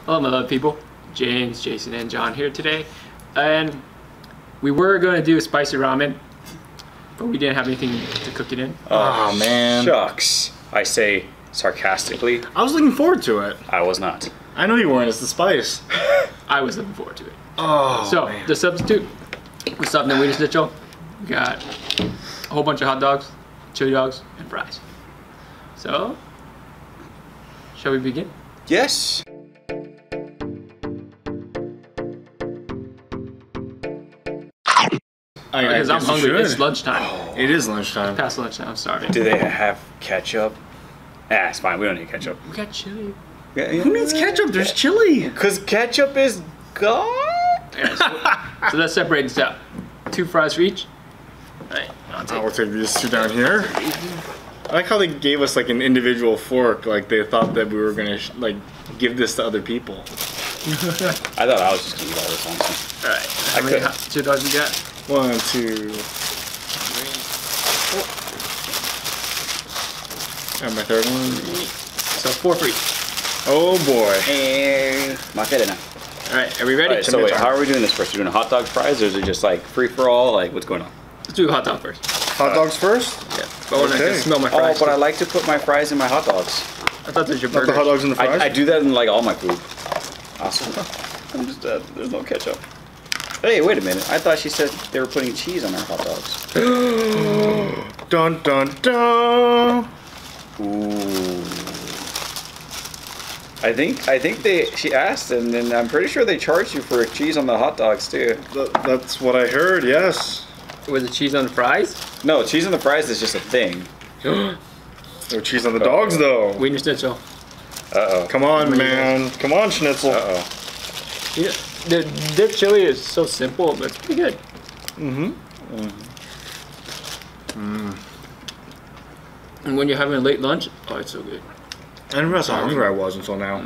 Hello, my love people. James, Jason, and John here today. And we were going to do a spicy ramen, but we didn't have anything to cook it in. Oh, man. Shucks. I say sarcastically. I was looking forward to it. I was not. I know you weren't. It's the spice. I was looking forward to it. Oh, so, man. the substitute, we stuffed in Wienerschnitzel. We got a whole bunch of hot dogs, chili dogs, and fries. So, shall we begin? Yes. Because I'm hungry. It's lunchtime. It is lunchtime. Past lunchtime. I'm starving. Do they have ketchup? Ah, it's fine. We don't need ketchup. We got chili. Who needs ketchup? There's chili. Because ketchup is gone. Yeah, so let's separate this out. 2 fries for each. Alright, I'll take these two down here. I like how they gave us like an individual fork. Like they thought that we were gonna like give this to other people. I thought I was just gonna eat all this honestly. Alright, how many chili dogs we got? 1, 2, 3. And my third one. So 4 for each. Oh boy. Macarena. Alright, are we ready? Alright, so wait, how are we doing this first? Are we doing hot dog fries or is it just like free for all? Like what's going on? Let's do hot dog first. Hot dogs first? Yeah. But when I can smell my fries. Oh, but I like to put my fries in my hot dogs. I thought that was your Not burger. the hot dogs in the fries? I do that in like all my food. Awesome. I'm just there's no ketchup. Hey, wait a minute. I thought she said they were putting cheese on our hot dogs. Dun dun dun. Ooh. I think she asked, and then I'm pretty sure they charged you for cheese on the hot dogs too. That's what I heard, yes. Was it cheese on the fries? No, cheese on the fries is just a thing. No cheese on the dogs though. Wienerschnitzel. Uh-oh. Come on, man. Come on, Schnitzel. Uh-oh. Yeah, their chili is so simple, but it's pretty good. Mm-hmm. And when you're having a late lunch, oh, it's so good. I didn't realize how hungry I was until now.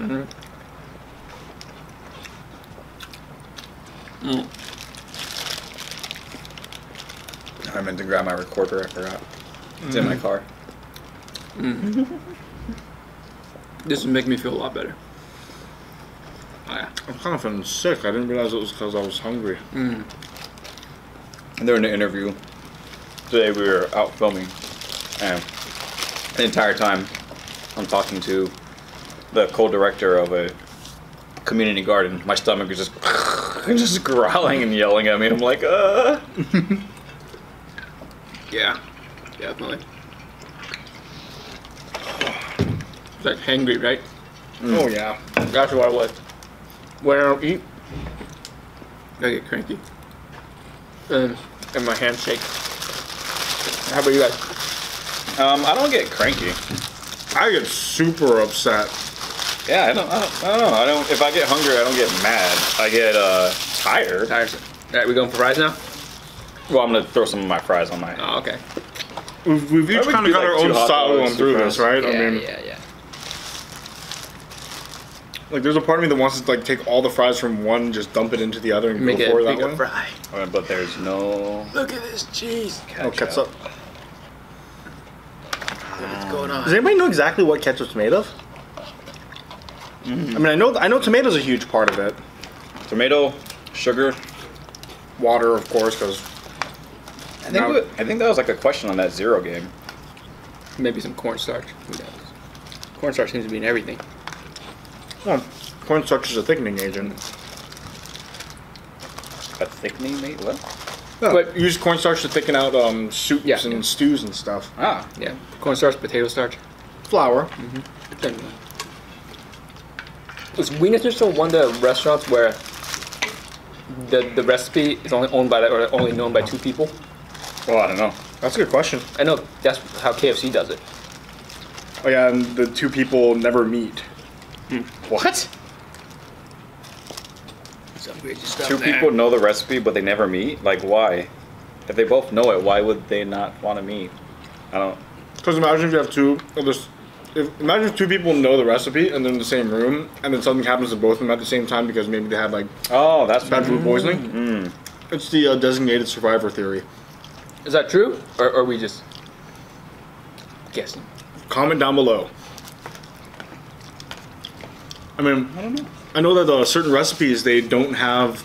I meant to grab my recorder, I forgot. It's in my car. This would make me feel a lot better. Oh, yeah. I'm kind of feeling sick. I didn't realize it was because I was hungry. And during the interview today, we were out filming, and the entire time I'm talking to the co-director of a community garden. My stomach is just growling and yelling at me. I'm like, Yeah, definitely. It's like hangry, right? Oh yeah. That's what I was. When I don't eat, I get cranky. And my hands shake. How about you guys? I don't get cranky. I get super upset. Yeah, I don't know. If I get hungry, I don't get mad. I get tired. Alright, we going for fries now? Well, I'm gonna throw some of my fries on my. Oh, okay. We've each kind of got our own style going through this, right? Yeah. Like, there's a part of me that wants to like take all the fries from one, and just dump it into the other, and Make go it for a it that bigger way. fry. But there's no. Look at this cheese. Oh, ketchup. What's going on? Does anybody know exactly what ketchup's made of? I mean, I know tomatoes are a huge part of it. Tomato, sugar. Water, of course, because I think that was like a question on that Zero game. Maybe some cornstarch. Who knows? Cornstarch seems to be in everything. well, cornstarch is a thickening agent. A thickening, mate? What? No, But- use cornstarch to thicken out soups Yeah. and stews and stuff. Ah. Yeah, cornstarch, potato starch. Flour. Was Wienerschnitzel one of the restaurants where the recipe is only owned by or only known by 2 people? Well, I don't know. That's a good question. I know that's how KFC does it. Oh yeah, and the 2 people never meet. What? Some crazy stuff 2 there. people know the recipe, but they never meet? Like, why? If they both know it, why would they not want to meet? I don't... Because imagine if you have 2 of this. Imagine if 2 people know the recipe and they're in the same room, and then something happens to both of them at the same time because maybe they had like Oh, that's bad food poisoning. It's the designated survivor theory. Is that true, or are we just guessing? Comment down below. I mean, I don't know. I know that certain recipes, they don't have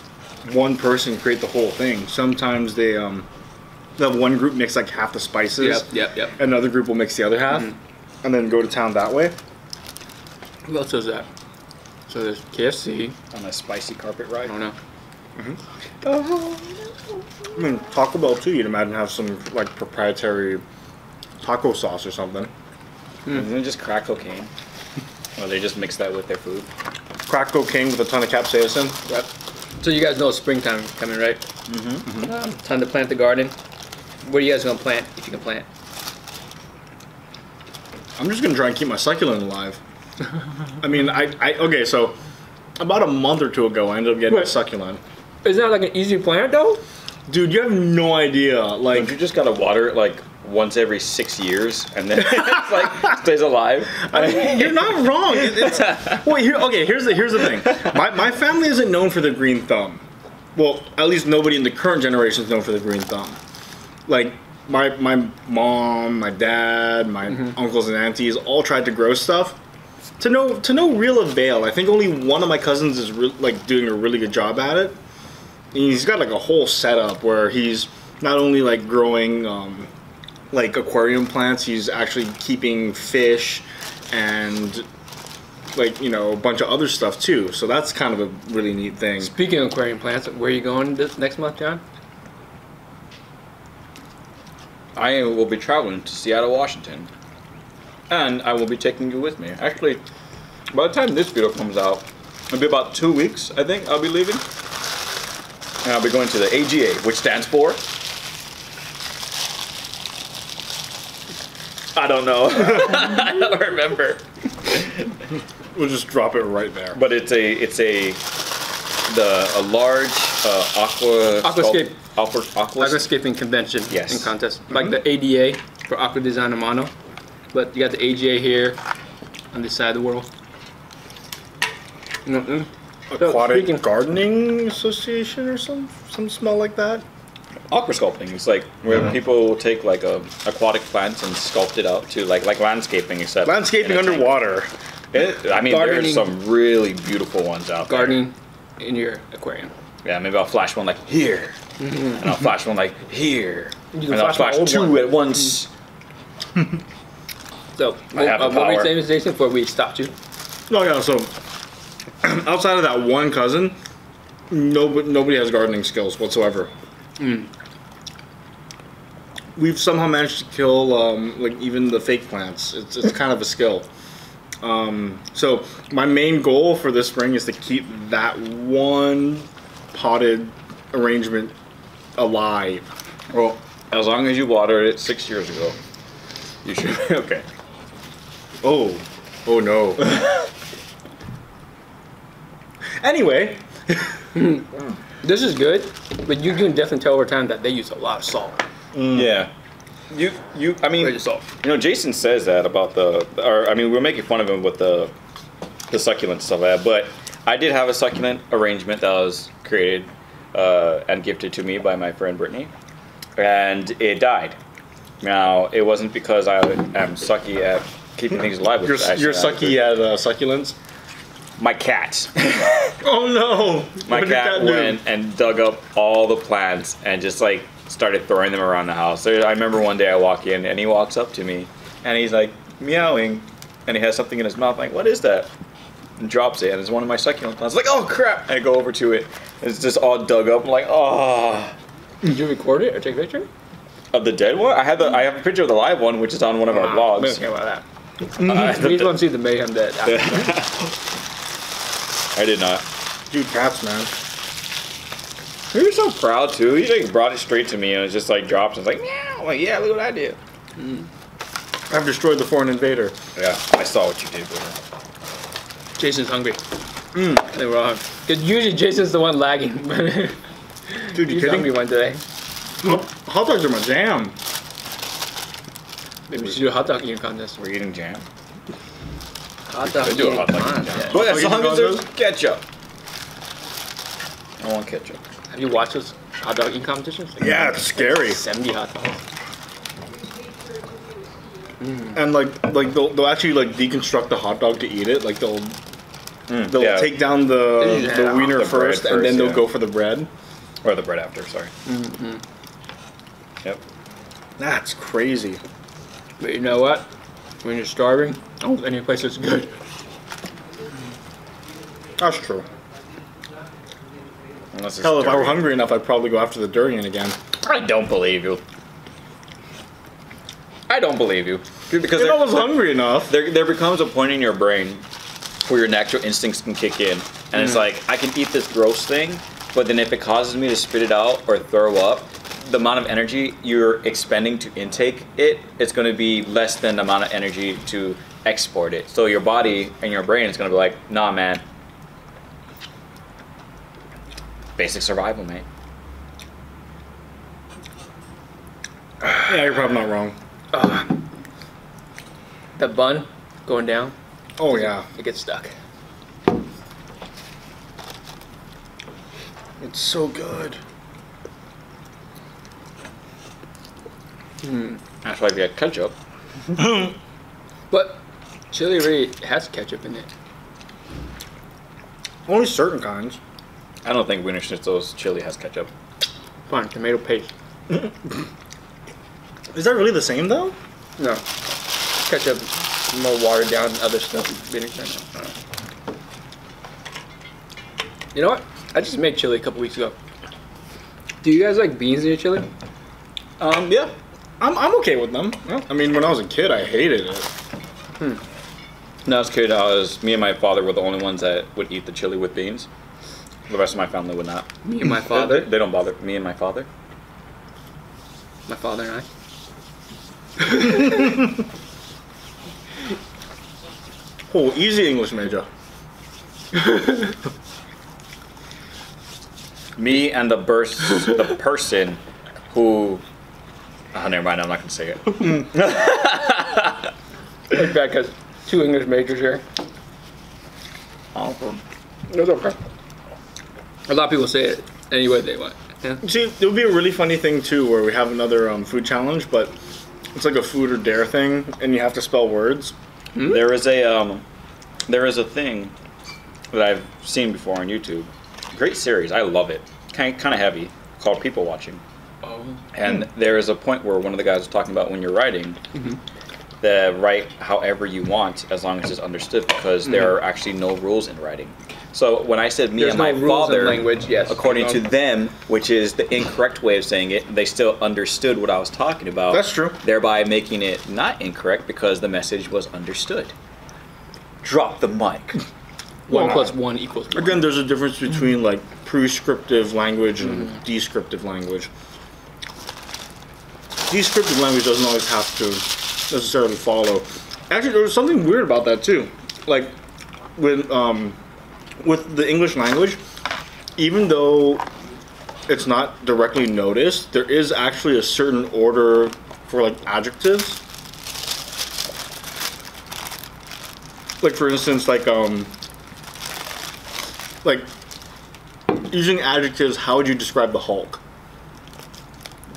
one person create the whole thing. Sometimes they have one group mix like half the spices. Yep. And another group will mix the other half. And then go to town that way. Who else does that? So there's KFC. On a spicy carpet ride. I don't know. I mean, Taco Bell too, you'd imagine have some like proprietary taco sauce or something. Isn't it just crack cocaine? Or they just mix that with their food? Crack cocaine with a ton of capsaicin. Yep. So you guys know it's springtime coming, right? Time to plant the garden. What are you guys gonna plant if you can plant? I'm just gonna try and keep my succulent alive. I mean, okay, so about a month or two ago, I ended up getting a succulent. Isn't that like an easy plant though? Dude, you have no idea. Like, Don't you just gotta water it like once every 6 years and then it's like stays alive? I mean, you're not wrong. Wait, here's the thing. My family isn't known for the green thumb. Well, at least nobody in the current generation is known for the green thumb. Like, my mom, my dad, my uncles and aunties all tried to grow stuff to no real avail. I think only one of my cousins is doing a really good job at it. And he's got like a whole setup where he's not only like growing like aquarium plants, he's actually keeping fish and like, you know, a bunch of other stuff too. So that's kind of a really neat thing. Speaking of aquarium plants, where are you going this next month, John? I will be traveling to Seattle, Washington. And I will be taking you with me. Actually, by the time this video comes out, it'll be about 2 weeks, I think, I'll be leaving. And I'll be going to the AGA, which stands for... I don't know. I don't remember. We'll just drop it right there. But it's a large Aquascape. aquascaping convention Yes. and contest. Like the ADA for Aqua Design Amano. But you got the AGA here on this side of the world. Aquatic Gardening Association or some smell like that. aqua sculpting. It's like where people take like aquatic plants and sculpt it out to like landscaping, except Landscaping in a tank. underwater. I mean, Gardening. there's some really beautiful ones out Gardening in your aquarium. there. Yeah, maybe I'll flash one like here, and I'll flash one like here, You and can I'll flash flash my two old one. at once. So, I have the what were you power. saying, Jason, before we stopped you? No, yeah, so outside of that one cousin, nobody has gardening skills whatsoever. We've somehow managed to kill like even the fake plants. It's kind of a skill. So my main goal for this spring is to keep that one potted arrangement alive. Well, as long as you watered it 6 years ago, you should be okay. Oh no. Anyway, This is good, but you can definitely tell over time that they use a lot of salt. Yeah. I mean, Great salt. you know, Jason says that about we're making fun of him with the succulent stuff, but I did have a succulent arrangement that was created and gifted to me by my friend Brittany, and it died. Now, it wasn't because I am sucky at keeping things alive. you're sucky at succulents. My cat. Oh no! My What did cat that do? went and dug up all the plants and just like started throwing them around the house. I remember one day I walk in and he walks up to me and he's like meowing and he has something in his mouth. I'm like, what is that? And drops it and it's one of my succulent plants. Like, oh crap! And I go over to it. It's just all dug up. I'm like, oh. Did you record it or take a picture? Of the dead one? I have a picture of the live one, which is on one of our We vlogs. don't care about that. We just want to see the mayhem that I did not. Dude, cats, man. He was so proud too. He like brought it straight to me and it was just like dropped. And it's like, meow. I'm like, yeah, look what I did. I've destroyed the foreign invader. Yeah, I saw what you did with it. Jason's hungry. They were all because usually Jason's the one lagging. Dude, you He's kidding? hungry one today. Hot dogs are my jam. Maybe we should do a hot dog eating contest. We're eating jam. Hot dog Could do a eating hot dog eating contest. jam. But as Oh, long you as do there's ketchup. I want ketchup. Have you watched those hot dog eating competitions? Like, Yeah, it's scary. 70 hot dogs. And like they'll actually like deconstruct the hot dog to eat it. Like they'll They'll take down the wiener the first, bread and then first, they'll yeah. go for the bread. Or the bread after, sorry. Yep. That's crazy. But you know what? When you're starving, any place that's good. That's true. Unless it's Hell, if I were dirty. hungry enough, I'd probably go after the durian again. I don't believe you. I don't believe you. Because If I was hungry enough. there becomes a point in your brain where your natural instincts can kick in. And it's like, I can eat this gross thing, but then if it causes me to spit it out or throw up, the amount of energy you're expending to intake it, it's going to be less than the amount of energy to export it. So your body and your brain is going to be like, nah, man. Basic survival, mate. Yeah, you're probably not wrong. That bun going down, Oh, yeah. it gets stuck. It's so good. That's why if you had ketchup. But chili really has ketchup in it. Only certain kinds. I don't think Wienerschnitzel's chili has ketchup. Fine, tomato paste. Is that really the same, though? No. Ketchup more watered down than other stuff. You know what? I just made chili a couple weeks ago. Do you guys like beans in your chili? Yeah. I'm okay with them. Yeah. I mean, when I was a kid, I hated it. When I was a kid, me and my father were the only ones that would eat the chili with beans. The rest of my family would not. Me and my father. They don't bother. Me and my father. My father and I. Oh, easy English major. Me and the person who. Oh, never mind. I'm not gonna say it. It's bad because 2 English majors here. It's okay. A lot of people say it any way they want. Yeah. See, it would be a really funny thing, too, where we have another food challenge, but it's like a food or dare thing, and you have to spell words. There is a thing that I've seen before on YouTube. Great series. I love it. Kind of heavy. Called People Watching. Oh. And there is a point where one of the guys was talking about when you're writing, that write however you want as long as it's understood, because there are actually no rules in writing. So when I said me There's and my no rules in father, language, yes. according to them, which is the incorrect way of saying it, they still understood what I was talking about. That's true. Thereby making it not incorrect because the message was understood. Drop the mic. 1 plus 1 equals 1. Again, there's a difference between, like, prescriptive language and descriptive language. Descriptive language doesn't always have to necessarily follow. Actually, there was something weird about that, too. Like, with the English language, even though it's not directly noticed, there is actually a certain order for, like, adjectives. Like, for instance, like using adjectives, how would you describe the Hulk?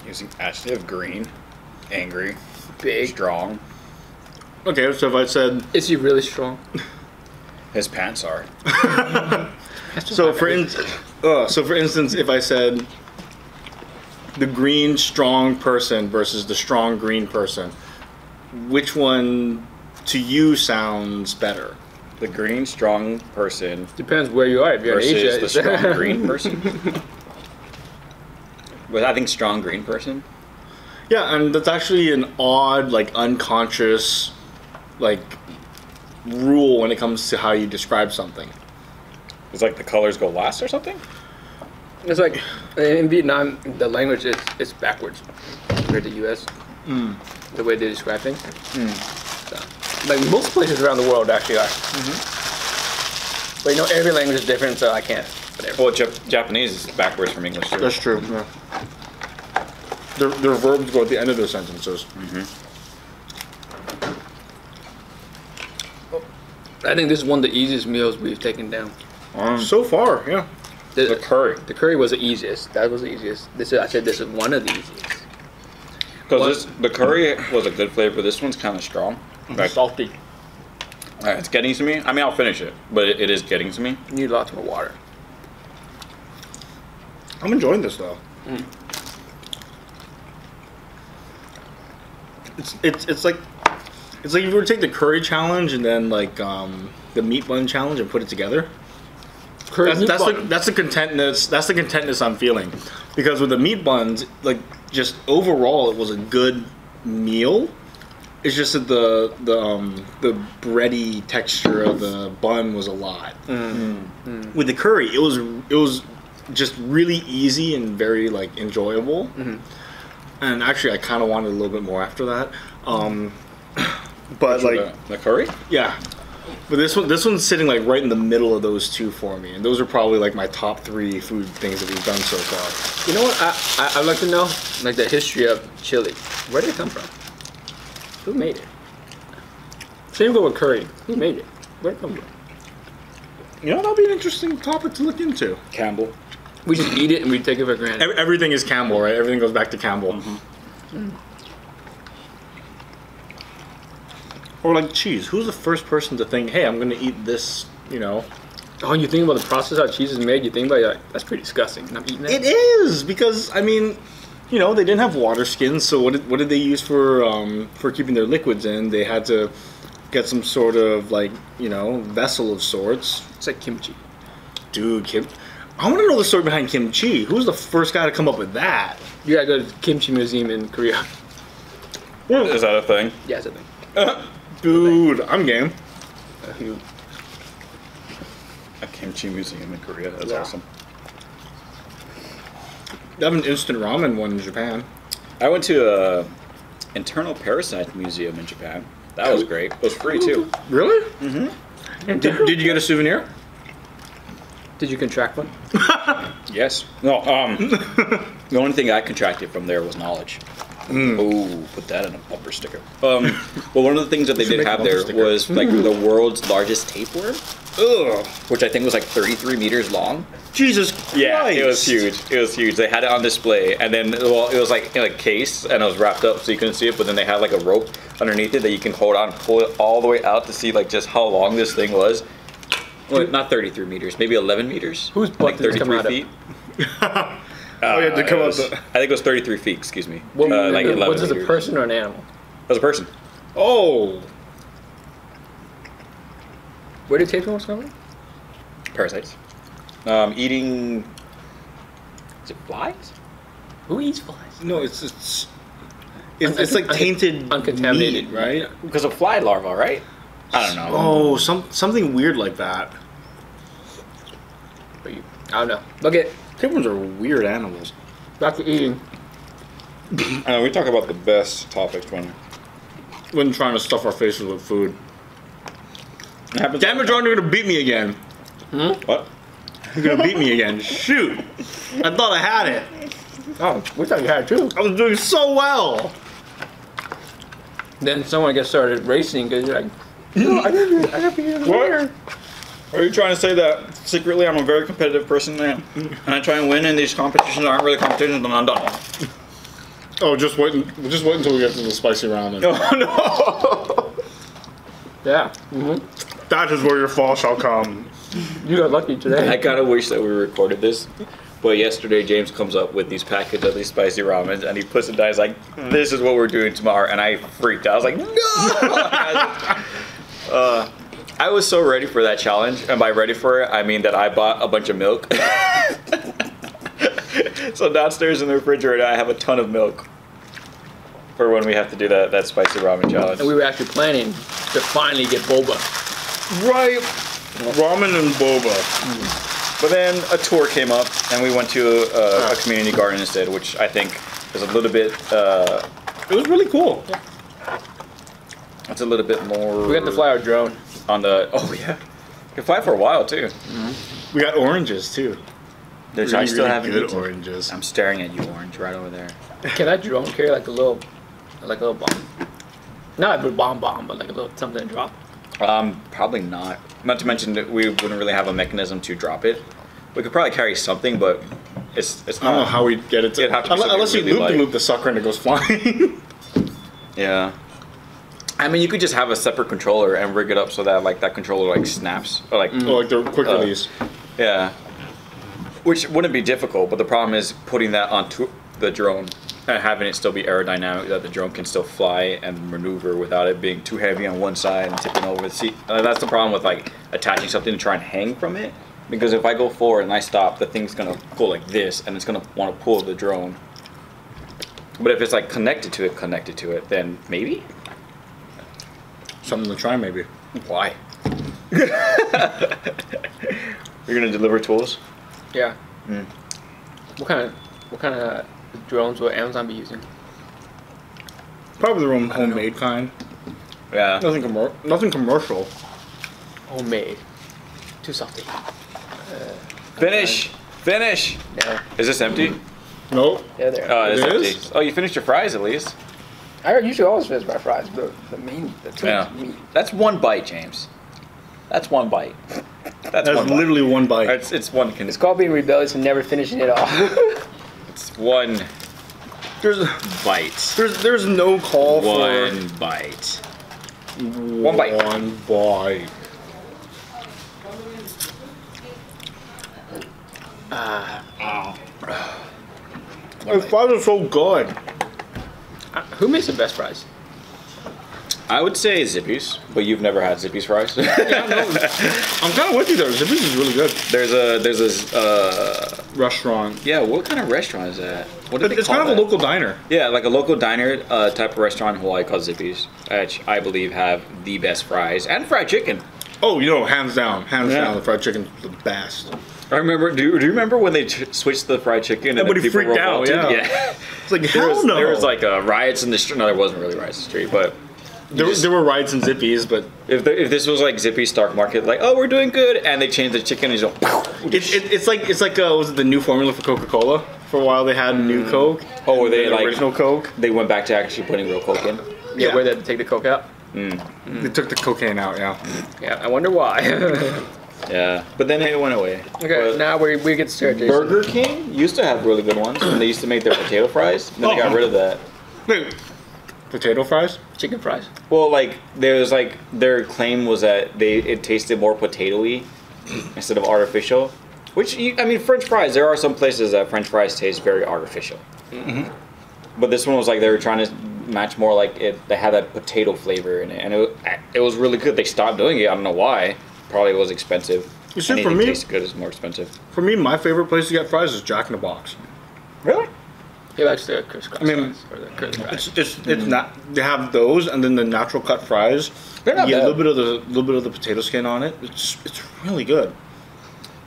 Using adjective: green, angry, Big. strong. Okay, so if I said, Is he really strong? His pants are. so for instance, if I said the green strong person versus the strong green person, which one to you sounds better? The green strong person Depends where you are. If you're in versus Asia, the strong green person. But I think strong green person. Yeah, and that's actually an odd, like, unconscious, like, rule when it comes to how you describe something. It's like the colors go last or something. It's like in Vietnam, the language is backwards compared to U.S. The way they describe things. So, like most places around the world actually are. But you know, every language is different, so I can't. Whatever. Well, Japanese is backwards from English too. That's true. Yeah. Their verbs go at the end of their sentences. I think this is one of the easiest meals we've taken down. So far, yeah. The curry. The curry was the easiest. That was the easiest. I said this is one of the easiest. Because the curry was a good flavor. This one's kind of strong. Like, Salty. It's getting to me. I mean, I'll finish it, but it is getting to me. You need lots more water. I'm enjoying this though. It's like if you were to take the curry challenge and then like the meat bun challenge and put it together. That's the contentness I'm feeling, because with the meat buns, like just overall it was a good meal. It's just that the bready texture of the bun was a lot. With the curry, it was just really easy and very like enjoyable. And actually, I kind of wanted a little bit more after that. But like the curry, yeah. But this one's sitting like right in the middle of those two for me, and those are probably like my top 3 food things that we've done so far. You know what? I'd like to know, like the history of chili. Where did it come from? Who made it? Same go with curry. Who made it? Where did it come from? You know, that'll be an interesting topic to look into. Campbell. We just eat it and we take it for granted. Everything is Campbell, right? Everything goes back to Campbell. Or like cheese. Who's the first person to think, hey, I'm going to eat this, you know? Oh, you think about the process how cheese is made, you think about it, you're like, that's pretty disgusting. And I'm eating that. It is, because, I mean, you know, they didn't have water skins, so what did they use for keeping their liquids in? They had to get some sort of, like, you know, vessel of sorts. It's like kimchi. Dude, I want to know the story behind kimchi. Who was the first guy to come up with that? You gotta go to the kimchi museum in Korea. Is that a thing? Yeah, it's a thing. Dude, I'm game. A kimchi museum in Korea. That's Yeah. awesome. They have an instant ramen one in Japan. I went to a internal parasite museum in Japan. That was great. It was free too. Really? Mm-hmm. Did you get a souvenir? Did you contract one? Yes. No. The only thing I contracted from there was knowledge. Oh, put that in a bumper sticker. Well, one of the things that they did have there was like the world's largest tapeworm. Ugh. Which I think was like 33 meters long. Jesus Christ. Yeah, it was huge. It was huge. They had it on display, and then well, it was like in a case, and it was wrapped up so you couldn't see it. But then they had like a rope underneath it that you can hold on, and pull it all the way out to see like just how long this thing was. Well, not 33 meters, maybe 11 meters. Whose butt like did this come 33 out of? feet. Oh, yeah, to come up I think it was 33 feet. Excuse me. What, like 11 was this a meters. person or an animal? It was a person. Oh. Where did tapeworms come from? Parasites. Eating. Is it flies? Who eats flies? No, it's like tainted uncontaminated meat, right? Because of fly larvae, right? I don't know. Oh, something weird like that. But I don't know. Okay, Tapeworms are weird animals. back to eating. We talk about the best topics When trying to stuff our faces with food. it happens. Damn it, John, you're gonna beat me again. What? You're gonna beat me again. Shoot. I thought I had it. Oh, we thought you had it too. I was doing so well. Then someone gets started racing because you're like, no, I gotta be in the winner. Are you trying to say that secretly I'm a very competitive person and I try and win and these competitions aren't really competitions and I'm done? Oh, just wait until we get to the spicy ramen. Oh no! Yeah. That is where your fall shall come. You got lucky today. I kind of wish that we recorded this, but yesterday James comes up with these packets of these spicy ramens and he puts it down. He's like, "This is what we're doing tomorrow," and I freaked out. I was like, "No!" I was so ready for that challenge, and by ready for it, I mean that I bought a bunch of milk. So downstairs in the refrigerator, I have a ton of milk for when we have to do that spicy ramen challenge. And we were actually planning to finally get boba. Right. Ramen and boba. But then a tour came up, and we went to a community garden instead, which I think is a little bit. It was really cool. It's a little bit more. We got to fly our drone. On the. Oh yeah, you can fly for a while too. We got oranges too. Which I still haven't good eaten. oranges. I'm staring at you, orange, right over there. Can that drone carry like a little bomb? Not a bomb, but like a little something to drop. Probably not. Not to mention that we wouldn't really have a mechanism to drop it. We could probably carry something, but it's not. I don't know how we get it to. It'd have to be Unless you really light. loop the sucker and it goes flying. Yeah. I mean, you could just have a separate controller and rig it up so that like that controller like snaps or like Or like the quick release. yeah, which wouldn't be difficult. But the problem is putting that onto the drone and having it still be aerodynamic, that the drone can still fly and maneuver without it being too heavy on one side and tipping over. See, that's the problem with like attaching something to try and hang from it. Because if I go forward and I stop, the thing's gonna go like this, and it's gonna want to pull the drone. But if it's like connected to it, then maybe. Something to try, maybe. Why? You're gonna deliver tools? Yeah. What kind of drones will Amazon be using? Probably their own homemade kind. Yeah. Nothing commercial. Homemade. Too salty. Finish. Yeah. Is this empty? Nope. Yeah, there. Oh, it's It empty. is? Oh, you finished your fries at least. I usually always finish my fries, but the too much meat. That's one bite, James. That's one bite. That's That's one bite. literally one bite. It's one. It's called being rebellious and never finishing it off. It's one There's bite. there's no call One bite. for One bite. One bite. The fries are so good. Who makes the best fries? I would say Zippy's, but you've never had Zippy's fries. I'm kind of with you there. Zippy's is really good. There's a Restaurant. yeah. What kind of restaurant is that? What do they It's call kind of that? a local diner. Yeah, like a local diner type of restaurant in Hawaii called Zippy's, which I believe have the best fries and fried chicken. Oh, hands down, Yeah. the fried chicken's the best. I remember. Do you remember when they switched the fried chicken and Everybody the people freaked out, revolted? yeah. It's like There hell was, no. there was like riots in the street. No, there wasn't really riots in the street, but there were riots in Zippy's, but if this was like Zippy's Stock Market, like, oh, we're doing good, and they changed the chicken and just go, it's like was it the new formula for Coca-Cola? For a while they had new Coke. oh, were they the like original Coke? They went back to actually putting real Coke in. Yeah, where they had to take the Coke out. They took the cocaine out. Yeah. Yeah, I wonder why. Yeah, but then it went away. Okay, But now we get started. Burger King used to have really good ones, and they used to make their potato fries. And then they got rid of that. Wait, potato fries? Chicken fries. Well, like there's like their claim was that it tasted more potato-y instead of artificial. Which I mean, French fries. There are some places that French fries taste very artificial. Mm-hmm. But this one was like they were trying to match more like it. They had that potato flavor in it, and it was really good. They stopped doing it. I don't know why. Probably was expensive. You see, Anything for me, tastes good is more expensive. For me, my favorite place to get fries is Jack in the Box. Really? He likes the crisscross mean, fries, or the curly fries. It's not. They have those, and then the natural cut fries. They're not You get bad. a little bit of the potato skin on it. It's really good.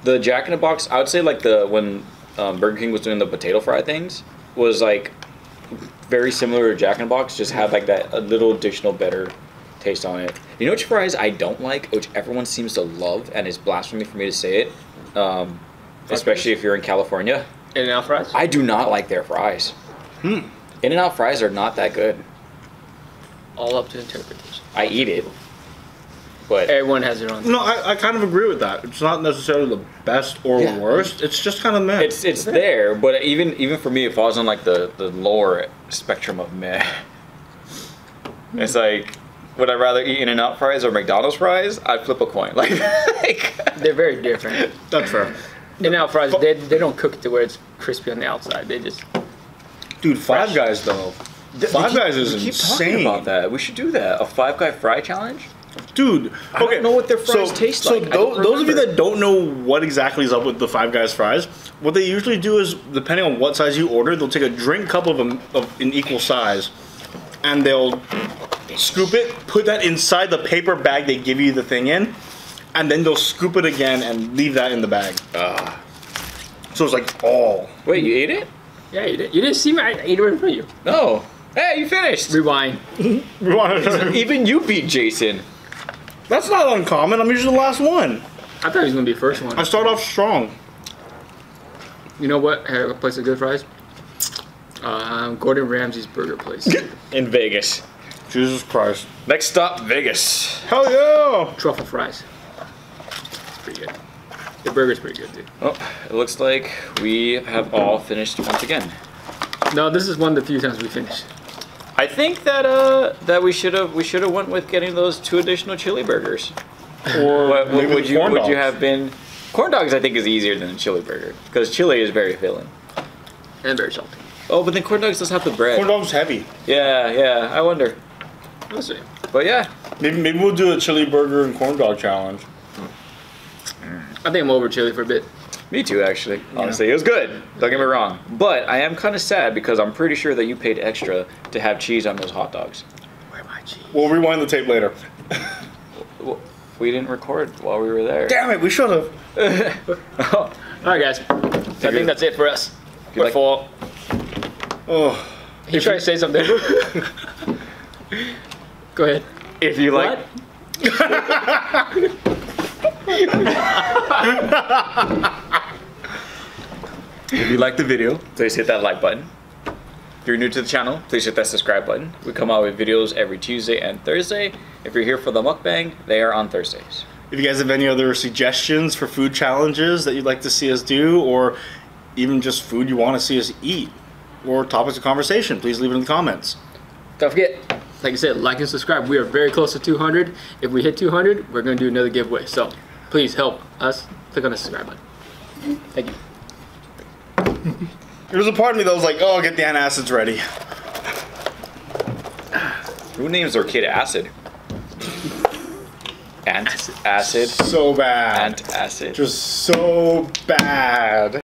The Jack in the Box, I would say like when Burger King was doing the potato fry things was like very similar to Jack in the Box, just had like that a little additional better taste on it. You know which fries I don't like, which everyone seems to love, and it's blasphemy for me to say it, especially if you're in California. In-N-Out fries? I do not like their fries. In-N-Out fries are not that good. All up to interpretation. I eat it, but Everyone has their own. No, I kind of agree with that. It's not necessarily the best or Yeah. worst. It's just kind of meh. it's there. But even for me, it falls on like the lower spectrum of meh. It's like, would I rather eat In-N-Out fries or McDonald's fries? I'd flip a coin. Like They're very different. That's fair. In-N-Out fries, they don't cook it to where it's crispy on the outside. They just. Dude, Five Guys though. Five Guys is we keep insane. talking about that. We should do that. A Five Guy fry challenge. Dude, I don't know what their fries taste like. I don't those of you remember. that don't know what exactly is up with the Five Guys fries, what they usually do is, depending on what size you order, they'll take a drink cup of them in equal size, and they'll scoop it, put that inside the paper bag they give you the thing in, and then they'll scoop it again and leave that in the bag. So it's like, oh. Wait, you ate it? Yeah, you did. You didn't see me. I ate it right in front of you. No. Hey, you finished. Rewind. Even you beat Jason. That's not uncommon. I'm usually the last one. I thought he was gonna be the first one. I start off strong. You know what? A place of good fries. Gordon Ramsay's burger place. In Vegas. Jesus Christ. Next stop, Vegas. Hell yeah! Truffle fries. It's pretty good. The burger's pretty good, dude. Oh, it looks like we have all finished once again. No, this is one of the few times we finished. I think that we should have went with getting those 2 additional chili burgers. Or what would you have been? Corn dogs I think is easier than a chili burger because chili is very filling and very salty. Oh, but then corn dogs does have the bread. Corn dogs heavy. Yeah. I wonder. We'll see. But yeah. Maybe we'll do a chili burger and corn dog challenge. I think I'm over chili for a bit. Me too, actually. Honestly, it was good. Don't get me wrong. But I am kind of sad because I'm pretty sure that you paid extra to have cheese on those hot dogs. Where's my cheese? We'll rewind the tape later. We didn't record while we were there. Damn it, we should have. All right, guys. I think that's it for us. We're full. Oh. You try to say something. Go ahead. If you like. If you like the video, please hit that like button. If you're new to the channel, please hit that subscribe button. We come out with videos every Tuesday and Thursday. If you're here for the mukbang, they are on Thursdays. If you guys have any other suggestions for food challenges that you'd like to see us do, or even just food you want to see us eat, or topics of conversation, please leave it in the comments. Don't forget, like I said, like and subscribe. We are very close to 200. If we hit 200, we're going to do another giveaway. So please help us. Click on the subscribe button. Thank you. There was a part of me that was like, oh, get the antacids ready. Who names their kid Acid? Acid? So bad. Acid. Just so bad.